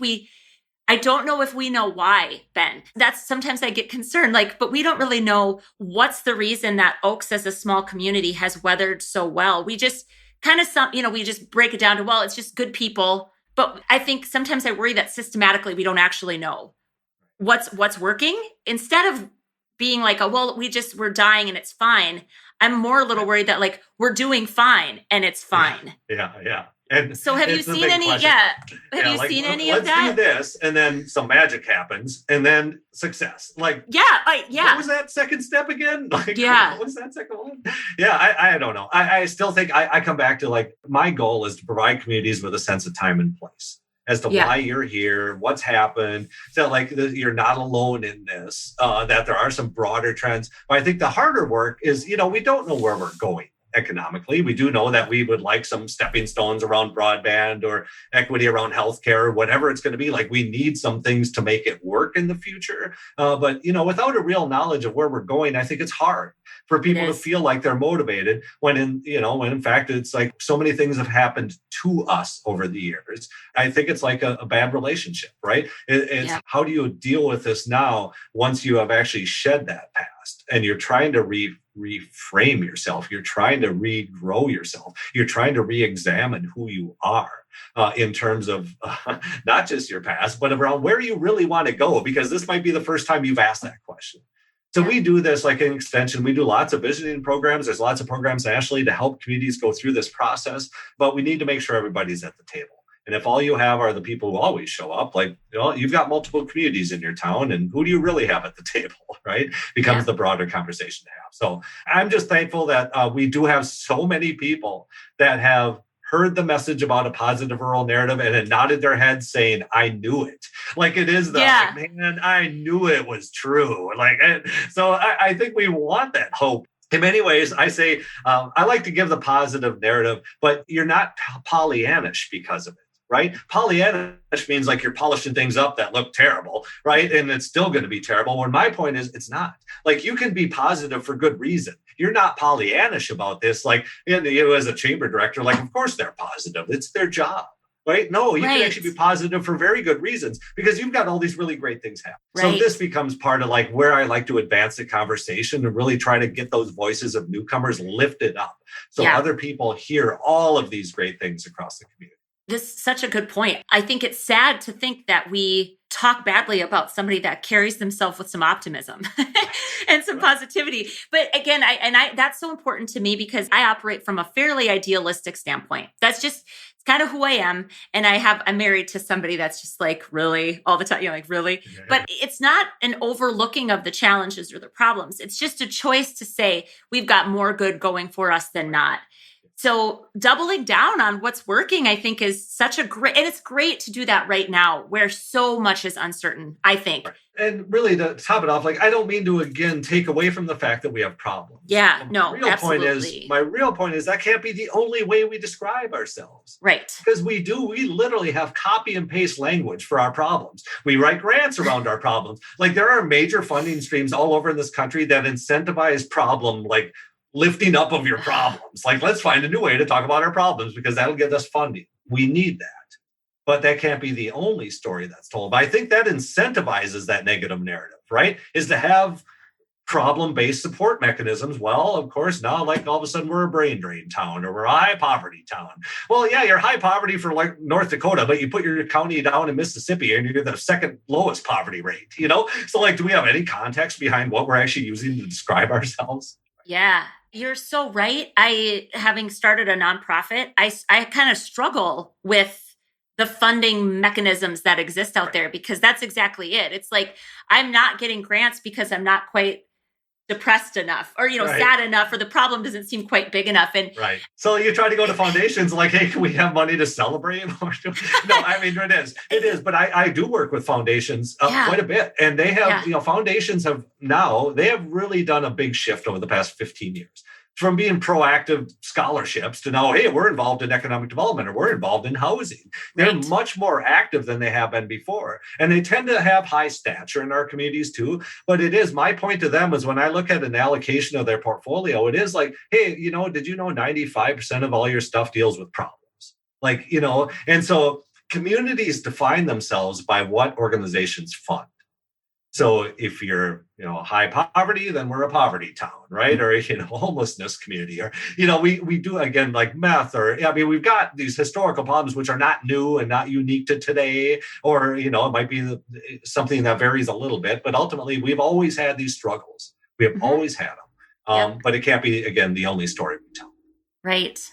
[SPEAKER 1] I don't know if we know why, Ben. That's sometimes I get concerned, but we don't really know what's the reason that Oaks as a small community has weathered so well. We just kind of, we just break it down to, well, it's just good people. But I think sometimes I worry that systematically we don't actually know what's working. Instead of being like, oh, well, we're dying and it's fine. I'm more a little worried that we're doing fine and it's fine.
[SPEAKER 2] Yeah. And
[SPEAKER 1] so have you seen any?
[SPEAKER 2] Question.
[SPEAKER 1] Have you seen any of
[SPEAKER 2] Let's
[SPEAKER 1] that?
[SPEAKER 2] do this, and then some magic happens, and then success. What was that second step again? What was that second one? Yeah, I don't know. I still think I come back to my goal is to provide communities with a sense of time and place. as to why you're here, what's happened, that like you're not alone in this, that there are some broader trends. But I think the harder work is, we don't know where we're going economically. We do know that we would like some stepping stones around broadband or equity around healthcare, or whatever it's going to be. Like we need some things to make it work in the future. But without a real knowledge of where we're going, I think it's hard for people to feel like they're motivated when in fact it's like so many things have happened to us over the years. I think it's like a bad relationship, right? It's how do you deal with this now once you have actually shed that past and you're trying to reframe yourself, you're trying to regrow yourself, you're trying to re-examine who you are in terms of not just your past, but around where you really want to go, because this might be the first time you've asked that question. So we do this like an extension. We do lots of visiting programs. There's lots of programs nationally to help communities go through this process, but we need to make sure everybody's at the table. And if all you have are the people who always show up, like, you've got multiple communities in your town, and who do you really have at the table, right? Becomes the broader conversation to have. So I'm just thankful that we do have so many people that have heard the message about a positive rural narrative and had nodded their heads saying, I knew it. Like it is like, man, I knew it was true. So I think we want that hope. In many ways, I say, I like to give the positive narrative, but you're not Pollyannish because of it. Right? Pollyannish means like you're polishing things up that look terrible, right? And it's still going to be terrible. When my point is, it's not. Like you can be positive for good reason. You're not Pollyannish about this. Like you as a chamber director, like of course they're positive. It's their job, right? No, you can actually be positive for very good reasons because you've got all these really great things happen. So this becomes part of like where I like to advance the conversation and really try to get those voices of newcomers lifted up so other people hear all of these great things across the community.
[SPEAKER 1] This is such a good point. I think it's sad to think that we talk badly about somebody that carries themselves with some optimism and some positivity. But again, I that's so important to me because I operate from a fairly idealistic standpoint. That's just kind of who I am. And I'm married to somebody that's just like, really, all the time. You're like, really? Yeah. But it's not an overlooking of the challenges or the problems. It's just a choice to say, we've got more good going for us than not. So doubling down on what's working, I think is such a great, and it's great to do that right now where so much is uncertain, I think.
[SPEAKER 2] And really to top it off, like, I don't mean to, again, take away from the fact that we have problems.
[SPEAKER 1] Yeah, no, absolutely.
[SPEAKER 2] My real point is that can't be the only way we describe ourselves.
[SPEAKER 1] Right.
[SPEAKER 2] Because we literally have copy and paste language for our problems. We write grants around our problems. Like there are major funding streams all over in this country that incentivize problem, like, lifting up of your problems. Like, let's find a new way to talk about our problems because that'll get us funding. We need that. But that can't be the only story that's told. But I think that incentivizes that negative narrative, right? Is to have problem-based support mechanisms. Well, of course, now like all of a sudden we're a brain drain town or we're a high poverty town. Well, yeah, you're high poverty for like North Dakota, but you put your county down in Mississippi and you're the second lowest poverty rate, So like, do we have any context behind what we're actually using to describe ourselves?
[SPEAKER 1] Yeah. You're so right. Having started a nonprofit, I kind of struggle with the funding mechanisms that exist out there because that's exactly it. It's like, I'm not getting grants because I'm not quite depressed enough or, sad enough, or the problem doesn't seem quite big enough. And
[SPEAKER 2] so you try to go to foundations like, hey, can we have money to celebrate? No, I mean, it is. But I do work with foundations quite a bit. And they have, foundations have really done a big shift over the past 15 years. From being proactive scholarships to now, hey, we're involved in economic development or we're involved in housing. They're much more active than they have been before. And they tend to have high stature in our communities too. But it is, my point to them is when I look at an allocation of their portfolio, it is like, hey, did you know 95% of all your stuff deals with problems? Like, and so communities define themselves by what organizations fund. So if you're, high poverty, then we're a poverty town, right? Or, homelessness community, or, we do again, like meth, or, we've got these historical problems, which are not new and not unique to today, or, it might be something that varies a little bit, but ultimately we've always had these struggles. We have always had them. But it can't be, again, the only story we tell.
[SPEAKER 1] Right.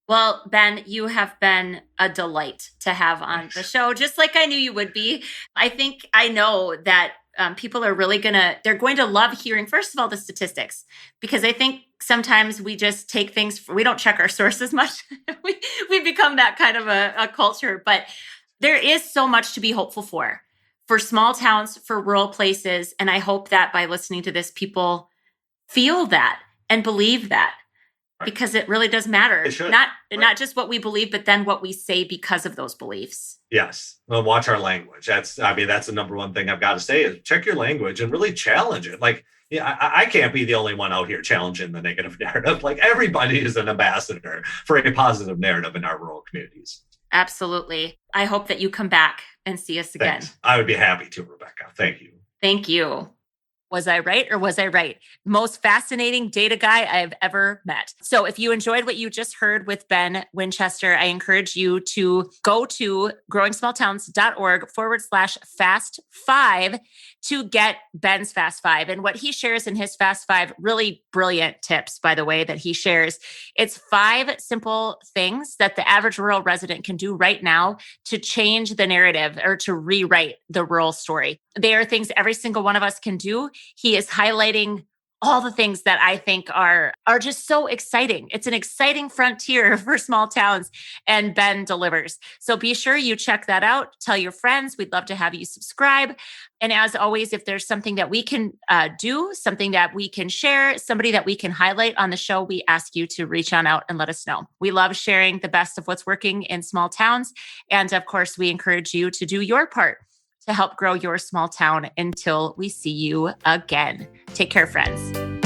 [SPEAKER 1] Well, Ben, you have been a delight to have on the show, just like I knew you would be. I know that people are really they're going to love hearing, first of all, the statistics, because I think sometimes we just take things, we don't check our sources much. we become that kind of a culture, but There is so much to be hopeful for small towns, for rural places. And I hope that by listening to this, people feel that and believe that. Because it really does matter.
[SPEAKER 2] It should.
[SPEAKER 1] Not just what we believe, but then what we say because of those beliefs.
[SPEAKER 2] Yes. Well, watch our language. That's the number one thing I've got to say is check your language and really challenge it. Like, yeah, I can't be the only one out here challenging the negative narrative. Like everybody is an ambassador for a positive narrative in our rural communities.
[SPEAKER 1] Absolutely. I hope that you come back and see us again.
[SPEAKER 2] Thanks. I would be happy to, Rebecca. Thank you.
[SPEAKER 1] Thank you. Was I right or was I right? Most fascinating data guy I've ever met. So if you enjoyed what you just heard with Ben Winchester, I encourage you to go to growing.smalltowns.org/fast5 to get Ben's Fast 5. And what he shares in his Fast 5, really brilliant tips, by the way, that he shares. It's 5 simple things that the average rural resident can do right now to change the narrative or to rewrite the rural story. They are things every single one of us can do. He is highlighting all the things that I think are just so exciting. It's an exciting frontier for small towns, and Ben delivers. So be sure you check that out. Tell your friends. We'd love to have you subscribe. And as always, if there's something that we can do, something that we can share, somebody that we can highlight on the show, we ask you to reach on out and let us know. We love sharing the best of what's working in small towns. And of course, we encourage you to do your part to help grow your small town until we see you again. Take care, friends.